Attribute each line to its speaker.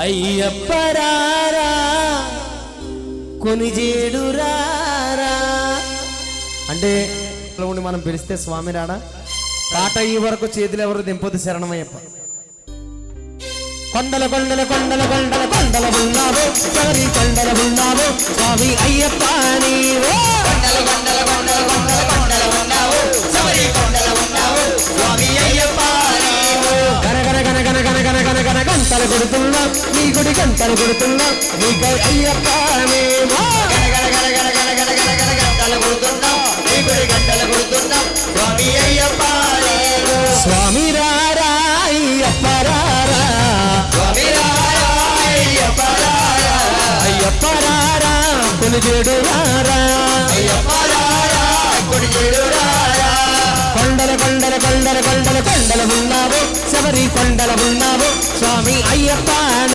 Speaker 1: అయ్యప్ప రారా కొనిజేడు రారా అంటే ఉండి మనం పిలిస్తే స్వామి రాడా. పాట ఈ వరకు చేతులు ఎవరు దింపొద్దు శరణమయ్యప్ప. కొండల కొండల కొండల కొండల కొండల ఉన్నావు ఎవరి కొండల ఉన్నావు స్వామి అయ్యప్ప నీవో. కొండల కొండల కొండల కొండల కొండల ఉన్నావు ఎవరి కొండల ఉన్నావు స్వామి అయ్యప్ప నీవో. గన గన గన గన గన గన గన గన గంటలు కొడుతున్నా నీ గుడి గంటలు కొడుతున్నా నీకై అయ్యప్ప నీవో. గన గన గన గన గన గన గన గన గంటలు కొడుతున్నా నీ గుడి గంటలు కొడుతున్నా స్వామి అయ్యప్ప నీవో. స్వామి రారా అయ్యప్ప రారా అయ్యప్ప రారా కొనిజేడు రారా అయ్యప్ప రారా కొనిజేడు రారా. కొండల కొండల కొండల కొండల కొండల ఉన్నావు శబరి కొండల ఉన్నావు స్వామి అయ్యప్ప